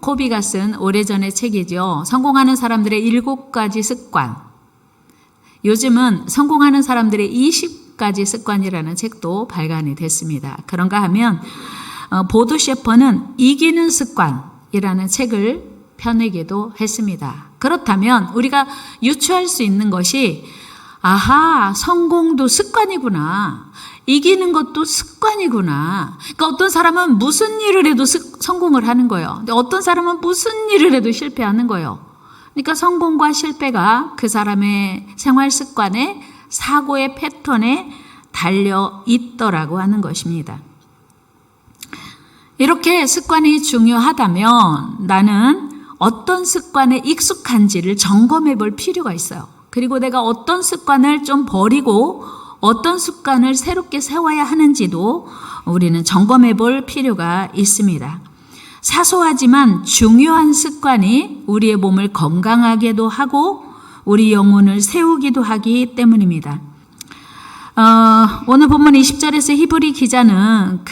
코비가 쓴 오래전의 책이죠. 성공하는 사람들의 7가지 습관. 요즘은 성공하는 사람들의 20가지 습관이라는 책도 발간이 됐습니다. 그런가 하면 보도 셰퍼는 이기는 습관이라는 책을 펴내기도 했습니다. 그렇다면 우리가 유추할 수 있는 것이 아하, 성공도 습관이구나. 이기는 것도 습관이구나. 그러니까 어떤 사람은 무슨 일을 해도 성공을 하는 거예요. 근데 어떤 사람은 무슨 일을 해도 실패하는 거예요. 그러니까 성공과 실패가 그 사람의 생활 습관에, 사고의 패턴에 달려 있더라고 하는 것입니다. 이렇게 습관이 중요하다면 나는 어떤 습관에 익숙한지를 점검해 볼 필요가 있어요. 그리고 내가 어떤 습관을 좀 버리고 어떤 습관을 새롭게 세워야 하는지도 우리는 점검해 볼 필요가 있습니다. 사소하지만 중요한 습관이 우리의 몸을 건강하게도 하고 우리 영혼을 세우기도 하기 때문입니다. 오늘 본문 20절에서 히브리 기자는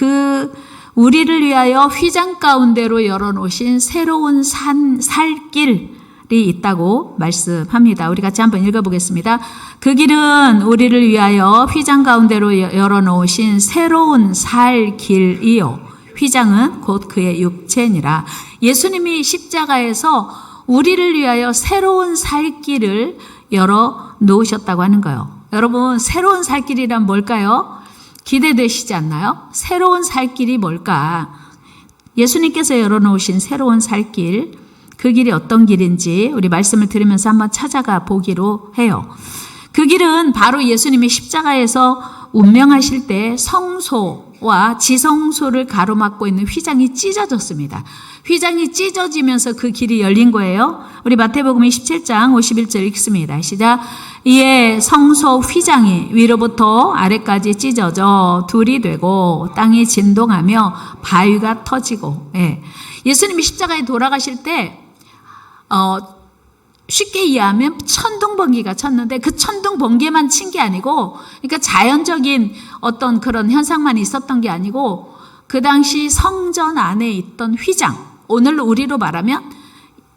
우리를 위하여 휘장 가운데로 열어놓으신 새로운 살길이 있다고 말씀합니다. 우리 같이 한번 읽어보겠습니다. 그 길은 우리를 위하여 휘장 가운데로 열어놓으신 새로운 살길이요. 휘장은 곧 그의 육체니라. 예수님이 십자가에서 우리를 위하여 새로운 살길을 열어놓으셨다고 하는 거예요. 여러분, 새로운 살길이란 뭘까요? 기대되시지 않나요? 새로운 살길이 뭘까? 예수님께서 열어놓으신 새로운 살길, 그 길이 어떤 길인지 우리 말씀을 들으면서 한번 찾아가 보기로 해요. 그 길은 바로 예수님이 십자가에서 운명하실 때 성소와 지성소를 가로막고 있는 휘장이 찢어졌습니다. 휘장이 찢어지면서 그 길이 열린 거예요. 우리 마태복음 17장 51절 읽습니다. 시작. 이에 성소 휘장이 위로부터 아래까지 찢어져 둘이 되고 땅이 진동하며 바위가 터지고. 예수님이 십자가에 돌아가실 때 쉽게 이해하면 천둥번개가 쳤는데 그 천둥번개만 친 게 아니고, 그러니까 자연적인 어떤 그런 현상만 있었던 게 아니고 그 당시 성전 안에 있던 휘장, 오늘 우리로 말하면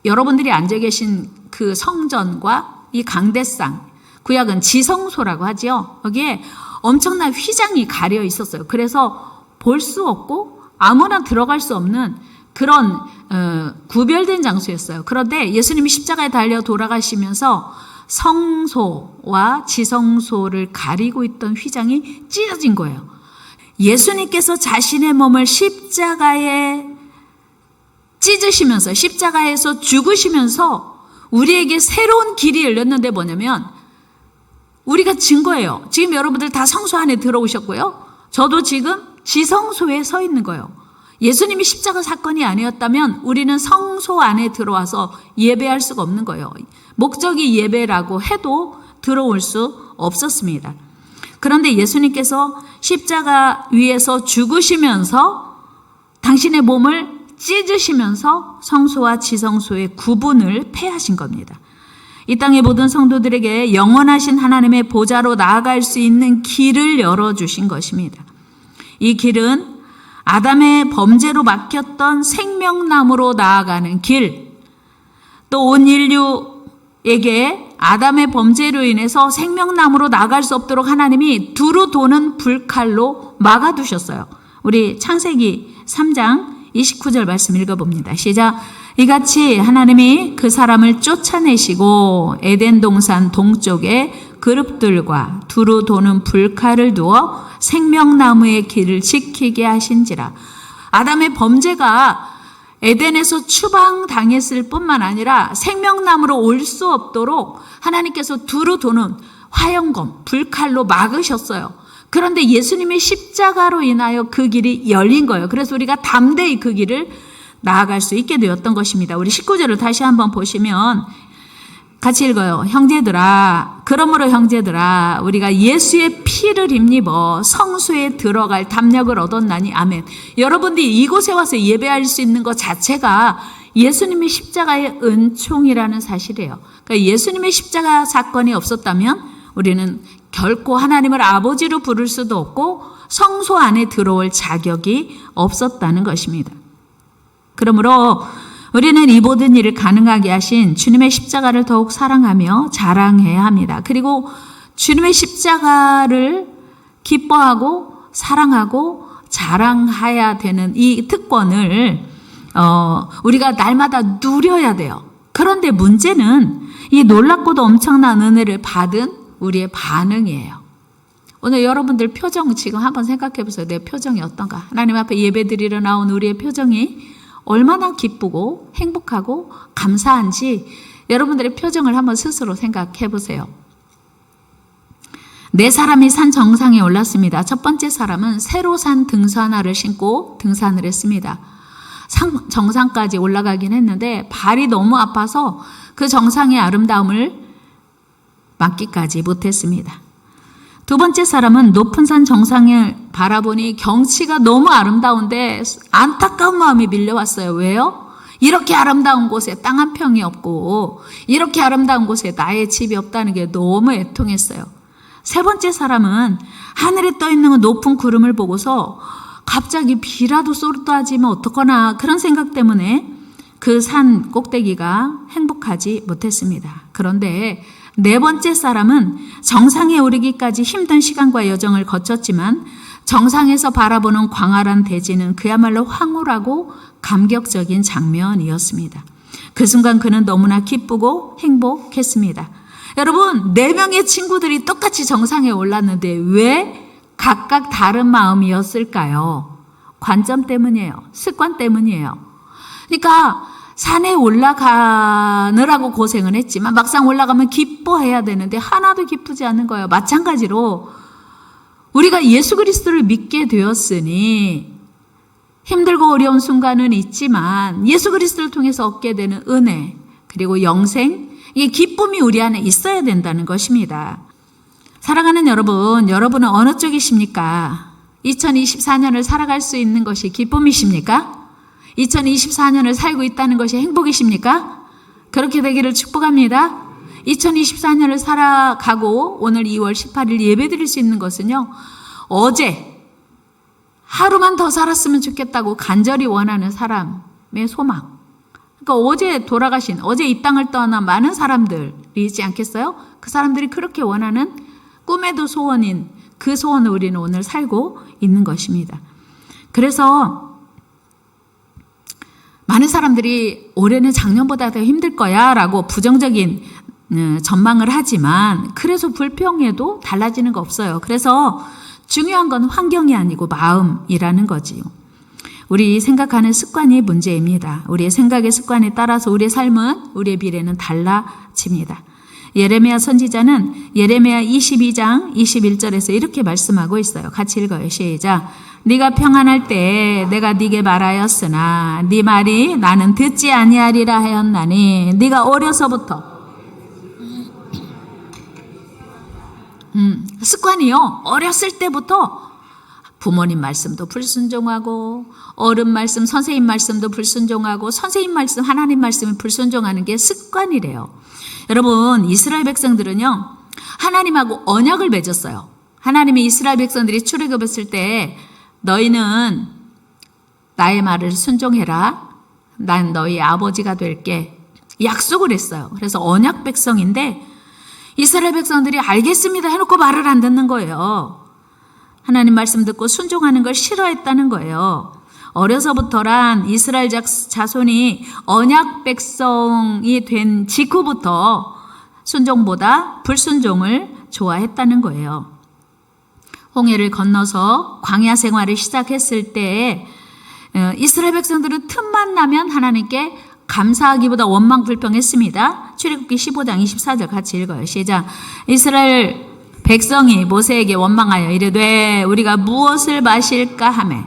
여러분들이 앉아 계신 그 성전과 이 강대상, 구약은 지성소라고 하죠. 여기에 엄청난 휘장이 가려 있었어요. 그래서 볼 수 없고 아무나 들어갈 수 없는 그런 구별된 장소였어요. 그런데 예수님이 십자가에 달려 돌아가시면서 성소와 지성소를 가리고 있던 휘장이 찢어진 거예요. 예수님께서 자신의 몸을 십자가에 찢으시면서 십자가에서 죽으시면서 우리에게 새로운 길이 열렸는데 뭐냐면 우리가 증거예요. 지금 여러분들 다 성소 안에 들어오셨고요. 저도 지금 지성소에 서 있는 거예요. 예수님이 십자가 사건이 아니었다면 우리는 성소 안에 들어와서 예배할 수가 없는 거예요. 목적이 예배라고 해도 들어올 수 없었습니다. 그런데 예수님께서 십자가 위에서 죽으시면서 당신의 몸을 찢으시면서 성소와 지성소의 구분을 폐하신 겁니다. 이 땅의 모든 성도들에게 영원하신 하나님의 보좌로 나아갈 수 있는 길을 열어주신 것입니다. 이 길은 아담의 범죄로 막혔던 생명나무로 나아가는 길, 또 온 인류에게 아담의 범죄로 인해서 생명나무로 나아갈 수 없도록 하나님이 두루 도는 불칼로 막아두셨어요. 우리 창세기 3장 29절 말씀 읽어봅니다. 시작. 이같이 하나님이 그 사람을 쫓아내시고 에덴 동산 동쪽에 그룹들과 두루 도는 불칼을 두어 생명나무의 길을 지키게 하신지라. 아담의 범죄가 에덴에서 추방당했을 뿐만 아니라 생명나무로 올 수 없도록 하나님께서 두루 도는 화영검, 불칼로 막으셨어요. 그런데 예수님의 십자가로 인하여 그 길이 열린 거예요. 그래서 우리가 담대히 그 길을 나아갈 수 있게 되었던 것입니다. 우리 19절을 다시 한번 보시면 같이 읽어요. 형제들아, 그러므로 형제들아, 우리가 예수의 피를 힘입어 성소에 들어갈 담력을 얻었나니. 아멘. 여러분들이 이곳에 와서 예배할 수 있는 것 자체가 예수님의 십자가의 은총이라는 사실이에요. 그러니까 예수님의 십자가 사건이 없었다면 우리는 결코 하나님을 아버지로 부를 수도 없고 성소 안에 들어올 자격이 없었다는 것입니다. 그러므로 우리는 이 모든 일을 가능하게 하신 주님의 십자가를 더욱 사랑하며 자랑해야 합니다. 그리고 주님의 십자가를 기뻐하고 사랑하고 자랑해야 되는 이 특권을 우리가 날마다 누려야 돼요. 그런데 문제는 이 놀랍고도 엄청난 은혜를 받은 우리의 반응이에요. 오늘 여러분들 표정 지금 한번 생각해 보세요. 내 표정이 어떤가? 하나님 앞에 예배드리러 나온 우리의 표정이 얼마나 기쁘고 행복하고 감사한지 여러분들의 표정을 한번 스스로 생각해 보세요. 네 사람이 산 정상에 올랐습니다. 첫 번째 사람은 새로 산 등산화를 신고 등산을 했습니다. 정상까지 올라가긴 했는데 발이 너무 아파서 그 정상의 아름다움을 맡기까지 못했습니다. 두 번째 사람은 높은 산 정상을 바라보니 경치가 너무 아름다운데 안타까운 마음이 밀려왔어요. 왜요? 이렇게 아름다운 곳에 땅 한 평이 없고 이렇게 아름다운 곳에 나의 집이 없다는 게 너무 애통했어요. 세 번째 사람은 하늘에 떠 있는 높은 구름을 보고서 갑자기 비라도 쏟아지면 어떡하나 그런 생각 때문에 그 산 꼭대기가 행복하지 못했습니다. 그런데 네 번째 사람은 정상에 오르기까지 힘든 시간과 여정을 거쳤지만 정상에서 바라보는 광활한 대지는 그야말로 황홀하고 감격적인 장면이었습니다. 그 순간 그는 너무나 기쁘고 행복했습니다. 여러분, 네 명의 친구들이 똑같이 정상에 올랐는데 왜 각각 다른 마음이었을까요? 관점 때문이에요. 습관 때문이에요. 그러니까 산에 올라가느라고 고생을 했지만 막상 올라가면 기뻐해야 되는데 하나도 기쁘지 않은 거예요. 마찬가지로 우리가 예수 그리스도를 믿게 되었으니 힘들고 어려운 순간은 있지만 예수 그리스도를 통해서 얻게 되는 은혜 그리고 영생, 이 기쁨이 우리 안에 있어야 된다는 것입니다. 사랑하는 여러분, 여러분은 어느 쪽이십니까? 2024년을 살아갈 수 있는 것이 기쁨이십니까? 2024년을 살고 있다는 것이 행복이십니까? 그렇게 되기를 축복합니다. 2024년을 살아가고 오늘 2월 18일 예배드릴 수 있는 것은요, 어제 하루만 더 살았으면 좋겠다고 간절히 원하는 사람의 소망. 그러니까 어제 이 땅을 떠난 많은 사람들이 있지 않겠어요? 그 사람들이 그렇게 원하는 꿈에도 소원인 그 소원을 우리는 오늘 살고 있는 것입니다. 그래서 많은 사람들이 올해는 작년보다 더 힘들 거야 라고 부정적인 전망을 하지만 그래서 불평해도 달라지는 거 없어요. 그래서 중요한 건 환경이 아니고 마음이라는 거지요. 우리 생각하는 습관이 문제입니다. 우리의 생각의 습관에 따라서 우리의 삶은, 우리의 미래는 달라집니다. 예레미야 선지자는 예레미야 22장 21절에서 이렇게 말씀하고 있어요. 같이 읽어요. 시작. 네가 평안할 때 내가 네게 말하였으나 네 말이 나는 듣지 아니하리라 하였나니 네가 어려서부터 습관이요. 어렸을 때부터 부모님 말씀도 불순종하고 어른 말씀, 선생님 말씀도 불순종하고 선생님 말씀, 하나님 말씀을 불순종하는 게 습관이래요. 여러분, 이스라엘 백성들은요, 하나님하고 언약을 맺었어요. 하나님이 이스라엘 백성들이 출애굽했을 때 너희는 나의 말을 순종해라. 난 너희 아버지가 될게. 약속을 했어요. 그래서 언약 백성인데 이스라엘 백성들이 알겠습니다 해놓고 말을 안 듣는 거예요. 하나님 말씀 듣고 순종하는 걸 싫어했다는 거예요. 어려서부터란 이스라엘 자손이 언약 백성이 된 직후부터 순종보다 불순종을 좋아했다는 거예요. 홍해를 건너서 광야 생활을 시작했을 때 이스라엘 백성들은 틈만 나면 하나님께 감사하기보다 원망 불평했습니다. 출애굽기 15장 24절 같이 읽어요. 시작. 이스라엘 백성이 모세에게 원망하여 이르되 우리가 무엇을 마실까 하매.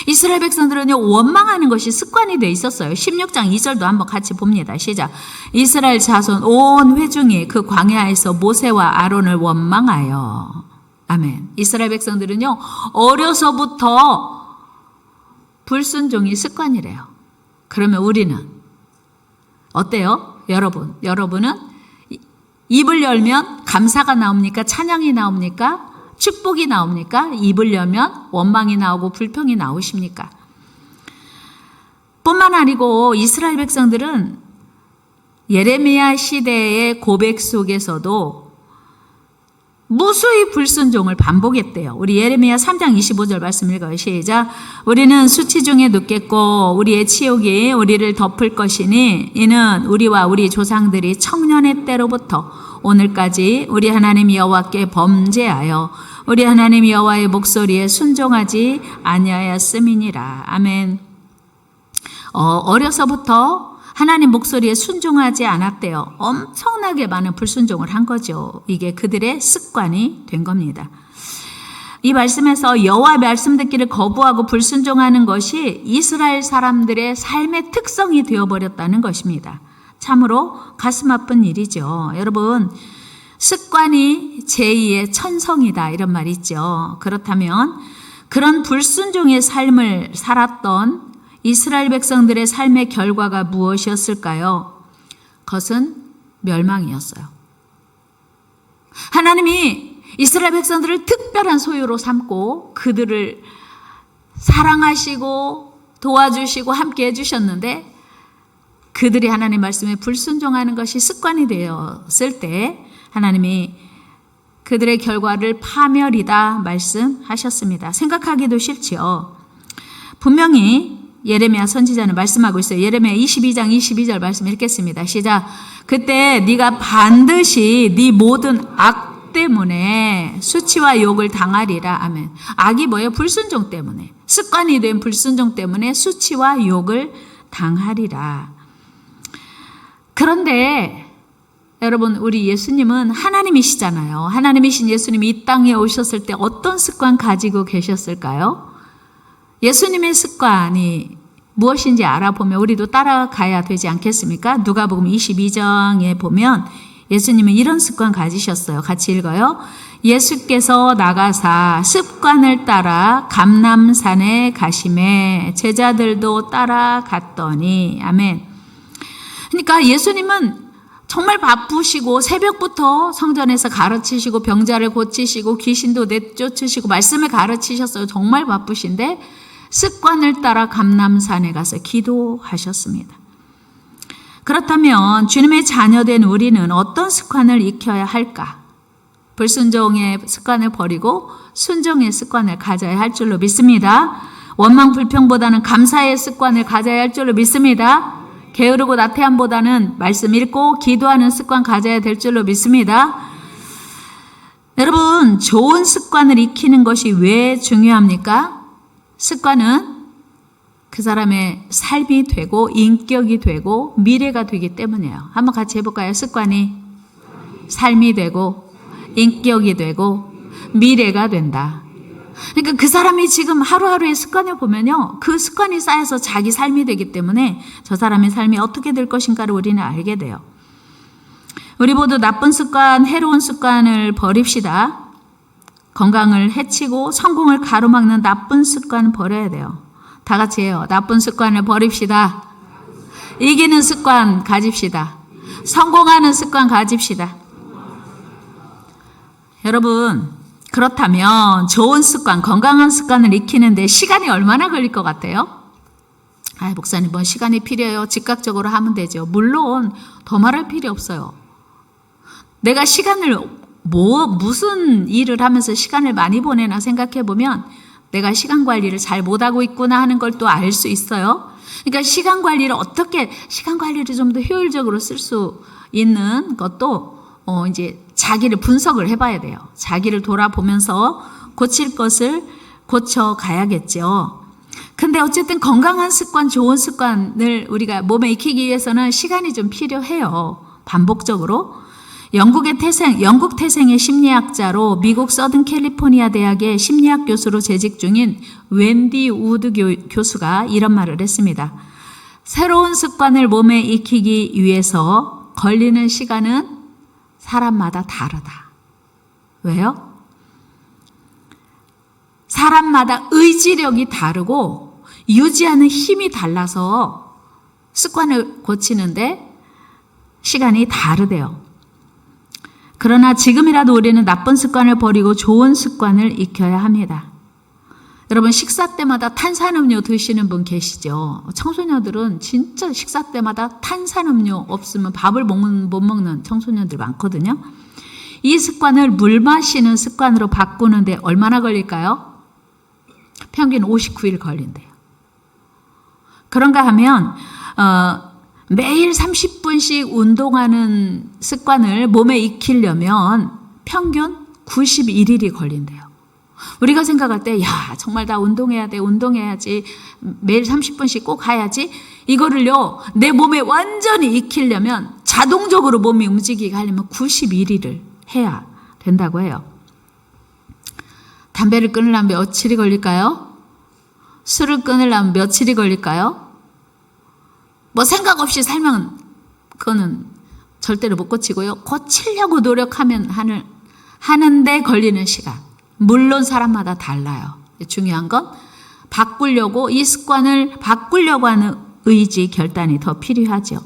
이스라엘 백성들은요, 원망하는 것이 습관이 돼 있었어요. 16장 2절도 한번 같이 봅니다. 시작. 이스라엘 자손 온 회중이 그 광야에서 모세와 아론을 원망하여. 아멘. 이스라엘 백성들은요, 어려서부터 불순종이 습관이래요. 그러면 우리는 어때요? 여러분은 입을 열면 감사가 나옵니까? 찬양이 나옵니까? 축복이 나옵니까? 입을 열면 원망이 나오고 불평이 나오십니까? 뿐만 아니고 이스라엘 백성들은 예레미야 시대의 고백 속에서도 무수히 불순종을 반복했대요. 우리 예레미야 3장 25절 말씀 읽어요. 시작. 우리는 수치 중에 눕겠고 우리의 치욕이 우리를 덮을 것이니 이는 우리와 우리 조상들이 청년의 때로부터 오늘까지 우리 하나님 여호와께 범죄하여 우리 하나님 여호와의 목소리에 순종하지 아니하였음이니라. 아멘. 어려서부터 하나님 목소리에 순종하지 않았대요. 엄청나게 많은 불순종을 한 거죠. 이게 그들의 습관이 된 겁니다. 이 말씀에서 여호와 말씀 듣기를 거부하고 불순종하는 것이 이스라엘 사람들의 삶의 특성이 되어버렸다는 것입니다. 참으로 가슴 아픈 일이죠. 여러분, 습관이 제2의 천성이다 이런 말이 있죠. 그렇다면 그런 불순종의 삶을 살았던 이스라엘 백성들의 삶의 결과가 무엇이었을까요? 그것은 멸망이었어요. 하나님이 이스라엘 백성들을 특별한 소유로 삼고 그들을 사랑하시고 도와주시고 함께 해주셨는데 그들이 하나님 말씀에 불순종하는 것이 습관이 되었을 때 하나님이 그들의 결과를 파멸이다 말씀하셨습니다. 생각하기도 싫지요. 분명히 예레미야 선지자는 말씀하고 있어요. 예레미야 22장 22절 말씀 읽겠습니다. 시작. 그때 네가 반드시 네 모든 악 때문에 수치와 욕을 당하리라. 아멘. 악이 뭐예요? 불순종 때문에. 습관이 된 불순종 때문에 수치와 욕을 당하리라. 그런데 여러분, 우리 예수님은 하나님이시잖아요. 하나님이신 예수님이 이 땅에 오셨을 때 어떤 습관 가지고 계셨을까요? 예수님의 습관이 무엇인지 알아보면 우리도 따라가야 되지 않겠습니까? 누가복음 22장에 보면 예수님은 이런 습관 가지셨어요. 같이 읽어요. 예수께서 나가사 습관을 따라 감람산에 가시매 제자들도 따라갔더니 아멘. 그러니까 예수님은 정말 바쁘시고 새벽부터 성전에서 가르치시고 병자를 고치시고 귀신도 내쫓으시고 말씀을 가르치셨어요. 정말 바쁘신데 습관을 따라 감람산에 가서 기도하셨습니다. 그렇다면 주님의 자녀된 우리는 어떤 습관을 익혀야 할까? 불순종의 습관을 버리고 순종의 습관을 가져야 할 줄로 믿습니다. 원망 불평보다는 감사의 습관을 가져야 할 줄로 믿습니다. 게으르고 나태함보다는 말씀 읽고 기도하는 습관 가져야 될 줄로 믿습니다. 여러분, 좋은 습관을 익히는 것이 왜 중요합니까? 습관은 그 사람의 삶이 되고 인격이 되고 미래가 되기 때문이에요. 한번 같이 해볼까요? 습관이 삶이 되고 인격이 되고 미래가 된다. 그러니까 그 사람이 지금 하루하루의 습관을 보면요, 그 습관이 쌓여서 자기 삶이 되기 때문에 저 사람의 삶이 어떻게 될 것인가를 우리는 알게 돼요. 우리 모두 나쁜 습관, 해로운 습관을 버립시다. 건강을 해치고 성공을 가로막는 나쁜 습관 버려야 돼요. 다 같이 해요. 나쁜 습관을 버립시다. 이기는 습관 가집시다. 성공하는 습관 가집시다. 여러분, 그렇다면 좋은 습관, 건강한 습관을 익히는데 시간이 얼마나 걸릴 것 같아요? 목사님, 뭐 시간이 필요해요? 즉각적으로 하면 되죠. 물론 더 말할 필요 없어요. 내가 시간을 무슨 일을 하면서 시간을 많이 보내나 생각해 보면 내가 시간 관리를 잘 못하고 있구나 하는 걸 또 알 수 있어요. 그러니까 시간 관리를 좀 더 효율적으로 쓸 수 있는 것도 이제 자기를 분석을 해봐야 돼요. 자기를 돌아보면서 고칠 것을 고쳐가야겠죠. 근데 어쨌든 건강한 습관, 좋은 습관을 우리가 몸에 익히기 위해서는 시간이 좀 필요해요. 반복적으로. 영국 태생의 심리학자로 미국 서든 캘리포니아 대학의 심리학 교수로 재직 중인 웬디 우드 교수가 이런 말을 했습니다. 새로운 습관을 몸에 익히기 위해서 걸리는 시간은 사람마다 다르다. 왜요? 사람마다 의지력이 다르고 유지하는 힘이 달라서 습관을 고치는데 시간이 다르대요. 그러나 지금이라도 우리는 나쁜 습관을 버리고 좋은 습관을 익혀야 합니다. 여러분 식사 때마다 탄산음료 드시는 분 계시죠? 청소년들은 진짜 식사 때마다 탄산음료 없으면 밥을 못 먹는 청소년들 많거든요. 이 습관을 물 마시는 습관으로 바꾸는데 얼마나 걸릴까요? 평균 59일 걸린대요. 그런가 하면 매일 30분씩 운동하는 습관을 몸에 익히려면 평균 91일이 걸린대요. 우리가 생각할 때, 야, 정말 나 운동해야 돼, 운동해야지, 매일 30분씩 꼭 가야지. 이거를요, 내 몸에 완전히 익히려면, 자동적으로 몸이 움직이게 하려면 91일을 해야 된다고 해요. 담배를 끊으려면 며칠이 걸릴까요? 술을 끊으려면 며칠이 걸릴까요? 뭐 생각 없이 살면 그거는 절대로 못 고치고요. 고치려고 노력하면 하는데 걸리는 시간. 물론 사람마다 달라요. 중요한 건 바꾸려고, 이 습관을 바꾸려고 하는 의지, 결단이 더 필요하죠.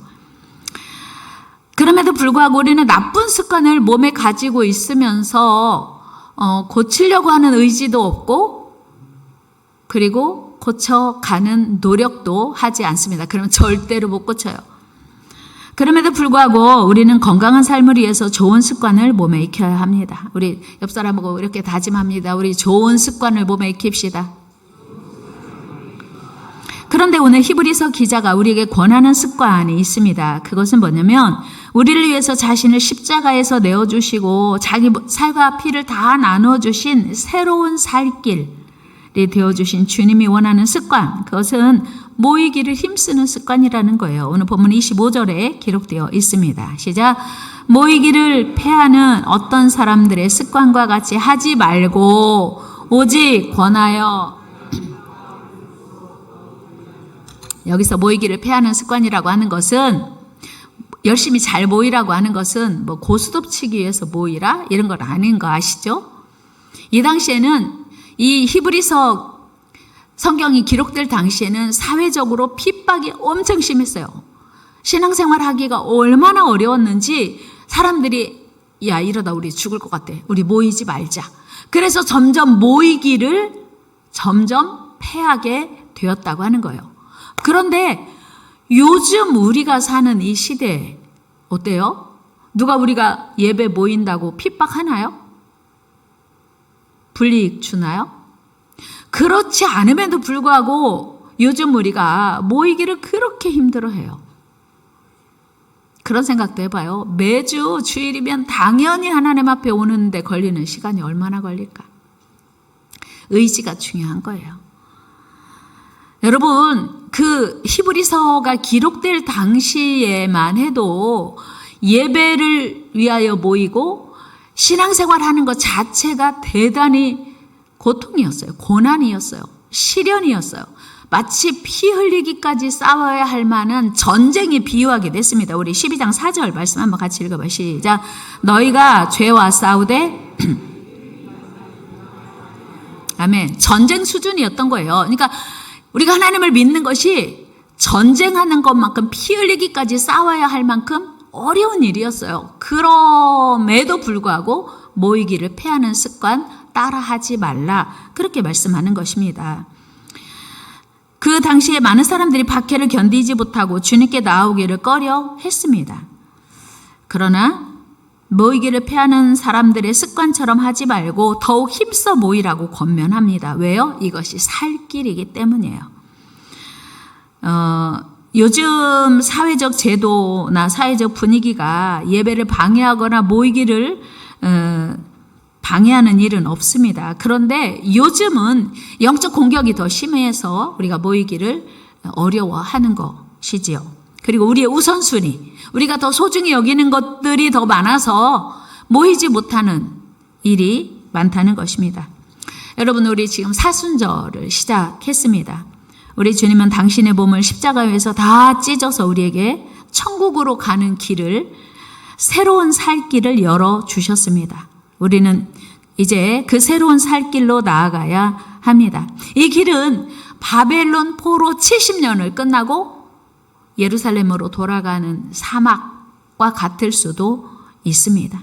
그럼에도 불구하고 우리는 나쁜 습관을 몸에 가지고 있으면서 고치려고 하는 의지도 없고, 그리고 고쳐가는 노력도 하지 않습니다. 그러면 절대로 못 고쳐요. 그럼에도 불구하고 우리는 건강한 삶을 위해서 좋은 습관을 몸에 익혀야 합니다. 우리 옆 사람하고 이렇게 다짐합니다. 우리 좋은 습관을 몸에 익힙시다. 그런데 오늘 히브리서 기자가 우리에게 권하는 습관이 있습니다. 그것은 뭐냐면 우리를 위해서 자신을 십자가에서 내어주시고 자기 살과 피를 다 나눠주신 새로운 살길이 되어주신 주님이 원하는 습관, 그것은 모이기를 힘쓰는 습관이라는 거예요. 오늘 본문 25절에 기록되어 있습니다. 시작. 모이기를 패하는 어떤 사람들의 습관과 같이 하지 말고 오직 권하여. 여기서 모이기를 패하는 습관이라고 하는 것은, 열심히 잘 모이라고 하는 것은 뭐 고스톱 치기 위해서 모이라 이런 건 아닌 거 아시죠? 이 당시에는, 이 히브리서 성경이 기록될 당시에는 사회적으로 핍박이 엄청 심했어요. 신앙생활 하기가 얼마나 어려웠는지 사람들이, 야, 이러다 우리 죽을 것 같아, 우리 모이지 말자. 그래서 점점 모이기를 점점 패하게 되었다고 하는 거예요. 그런데 요즘 우리가 사는 이 시대에 어때요? 누가 우리가 예배 모인다고 핍박하나요? 불이익 주나요? 그렇지 않음에도 불구하고 요즘 우리가 모이기를 그렇게 힘들어해요. 그런 생각도 해봐요. 매주 주일이면 당연히 하나님 앞에 오는데 걸리는 시간이 얼마나 걸릴까? 의지가 중요한 거예요. 여러분, 그 히브리서가 기록될 당시에만 해도 예배를 위하여 모이고 신앙생활하는 것 자체가 대단히 고통이었어요. 고난이었어요. 시련이었어요. 마치 피 흘리기까지 싸워야 할 만한 전쟁에 비유하게 됐습니다. 우리 12장 4절 말씀 한번 같이 읽어봐요. 시작. 너희가 죄와 싸우되 아멘. 전쟁 수준이었던 거예요. 그러니까 우리가 하나님을 믿는 것이 전쟁하는 것만큼 피 흘리기까지 싸워야 할 만큼 어려운 일이었어요. 그럼에도 불구하고 모이기를 패하는 습관 따라하지 말라, 그렇게 말씀하는 것입니다. 그 당시에 많은 사람들이 박해를 견디지 못하고 주님께 나오기를 꺼려 했습니다. 그러나 모이기를 패하는 사람들의 습관처럼 하지 말고 더욱 힘써 모이라고 권면합니다. 왜요? 이것이 살 길이기 때문이에요. 요즘 사회적 제도나 사회적 분위기가 예배를 방해하거나 모이기를 방해하는 일은 없습니다. 그런데 요즘은 영적 공격이 더 심해서 우리가 모이기를 어려워하는 것이지요. 그리고 우리의 우선순위, 우리가 더 소중히 여기는 것들이 더 많아서 모이지 못하는 일이 많다는 것입니다. 여러분, 우리 지금 사순절을 시작했습니다. 우리 주님은 당신의 몸을 십자가에서 다 찢어서 우리에게 천국으로 가는 길을, 새로운 살 길을 열어주셨습니다. 우리는 이제 그 새로운 살 길로 나아가야 합니다. 이 길은 바벨론 포로 70년을 끝나고 예루살렘으로 돌아가는 사막과 같을 수도 있습니다.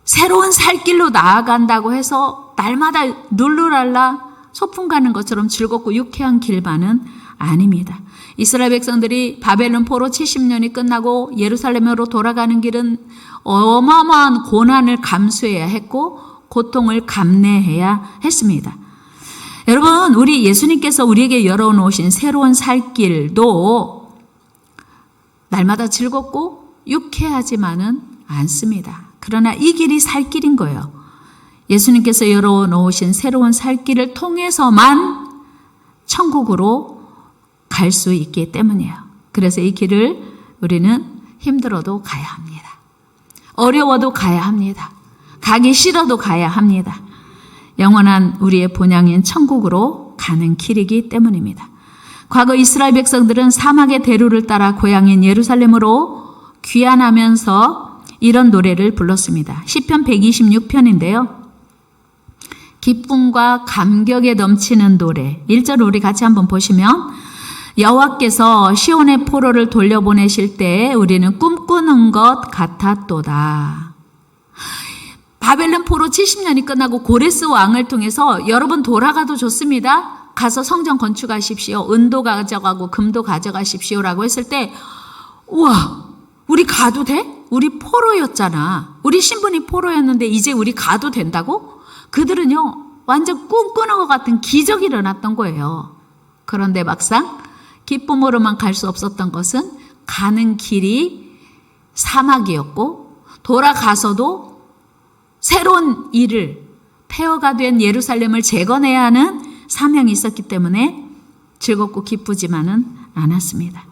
새로운 살 길로 나아간다고 해서 날마다 룰루랄라 소풍 가는 것처럼 즐겁고 유쾌한 길만은 아닙니다. 이스라엘 백성들이 바벨론 포로 70년이 끝나고 예루살렘으로 돌아가는 길은 어마어마한 고난을 감수해야 했고 고통을 감내해야 했습니다. 여러분, 우리 예수님께서 우리에게 열어놓으신 새로운 살 길도 날마다 즐겁고 유쾌하지만은 않습니다. 그러나 이 길이 살 길인 거예요. 예수님께서 열어놓으신 새로운 살 길을 통해서만 천국으로 갈 수 있기 때문이에요. 그래서 이 길을 우리는 힘들어도 가야 합니다. 어려워도 가야 합니다. 가기 싫어도 가야 합니다. 영원한 우리의 본향인 천국으로 가는 길이기 때문입니다. 과거 이스라엘 백성들은 사막의 대로를 따라 고향인 예루살렘으로 귀환하면서 이런 노래를 불렀습니다. 시편 126편인데요. 기쁨과 감격에 넘치는 노래. 1절을 우리 같이 한번 보시면 여호와께서 시온의 포로를 돌려보내실 때 우리는 꿈꾸는 것 같았도다. 바벨론 포로 70년이 끝나고 고레스 왕을 통해서 여러분 돌아가도 좋습니다. 가서 성전 건축하십시오. 은도 가져가고 금도 가져가십시오라고 했을 때 우와, 우리 가도 돼? 우리 포로였잖아. 우리 신분이 포로였는데 이제 우리 가도 된다고? 그들은요 완전 꿈꾸는 것 같은 기적이 일어났던 거예요. 그런데 막상 기쁨으로만 갈 수 없었던 것은 가는 길이 사막이었고 돌아가서도 새로운 일을 폐허가 된 예루살렘을 재건해야 하는 사명이 있었기 때문에 즐겁고 기쁘지만은 않았습니다.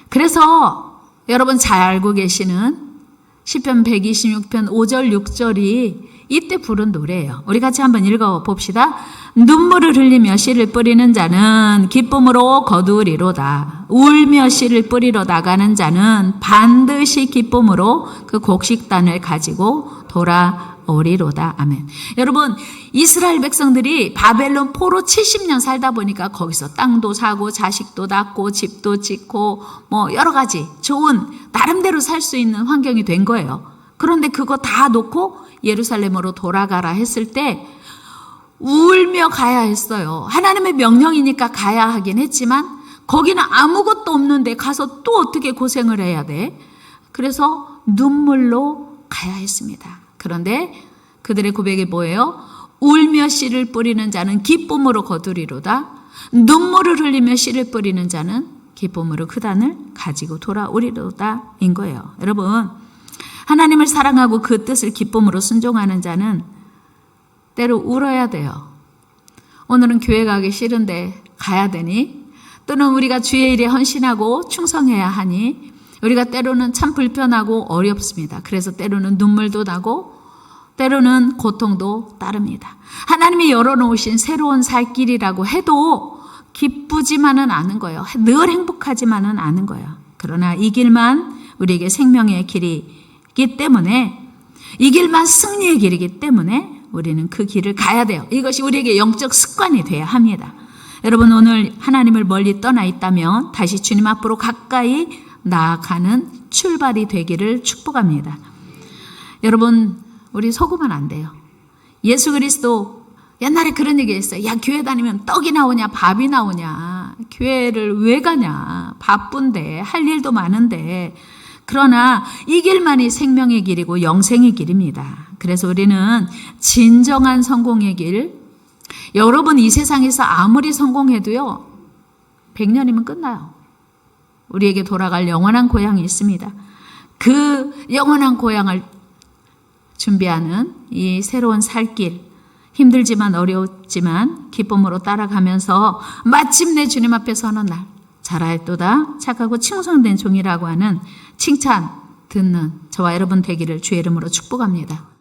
그래서 여러분 잘 알고 계시는 시편 126편 5절 6절이 이때 부른 노래예요. 우리 같이 한번 읽어봅시다. 눈물을 흘리며 씨를 뿌리는 자는 기쁨으로 거두리로다. 울며 씨를 뿌리러 나가는 자는 반드시 기쁨으로 그 곡식단을 가지고 돌아오리로다. 아멘. 여러분, 이스라엘 백성들이 바벨론 포로 70년 살다 보니까 거기서 땅도 사고 자식도 낳고 집도 짓고 뭐 여러 가지 좋은 나름대로 살 수 있는 환경이 된 거예요. 그런데 그거 다 놓고 예루살렘으로 돌아가라 했을 때 울며 가야 했어요. 하나님의 명령이니까 가야 하긴 했지만 거기는 아무것도 없는데 가서 또 어떻게 고생을 해야 돼? 그래서 눈물로 가야 했습니다. 그런데 그들의 고백이 뭐예요? 울며 씨를 뿌리는 자는 기쁨으로 거두리로다. 눈물을 흘리며 씨를 뿌리는 자는 기쁨으로 그 단을 가지고 돌아오리로다 인 거예요. 여러분, 하나님을 사랑하고 그 뜻을 기쁨으로 순종하는 자는 때로 울어야 돼요. 오늘은 교회 가기 싫은데 가야 되니? 또는 우리가 주의 일에 헌신하고 충성해야 하니? 우리가 때로는 참 불편하고 어렵습니다. 그래서 때로는 눈물도 나고 때로는 고통도 따릅니다. 하나님이 열어놓으신 새로운 살 길이라고 해도 기쁘지만은 않은 거예요. 늘 행복하지만은 않은 거예요. 그러나 이 길만 우리에게 생명의 길이기 때문에 이 길만 승리의 길이기 때문에 우리는 그 길을 가야 돼요. 이것이 우리에게 영적 습관이 돼야 합니다. 여러분, 오늘 하나님을 멀리 떠나 있다면 다시 주님 앞으로 가까이 나아가는 출발이 되기를 축복합니다. 여러분, 우리 속으면 안 돼요. 예수 그리스도 옛날에 그런 얘기 했어요. 야, 교회 다니면 떡이 나오냐 밥이 나오냐, 교회를 왜 가냐, 바쁜데 할 일도 많은데. 그러나 이 길만이 생명의 길이고 영생의 길입니다. 그래서 우리는 진정한 성공의 길, 여러분 이 세상에서 아무리 성공해도요 100년이면 끝나요. 우리에게 돌아갈 영원한 고향이 있습니다. 그 영원한 고향을 준비하는 이 새로운 살길, 힘들지만 어려웠지만 기쁨으로 따라가면서 마침내 주님 앞에 서는 날, 잘하였도다 착하고 충성된 종이라고 하는 칭찬 듣는 저와 여러분 되기를 주의 이름으로 축복합니다.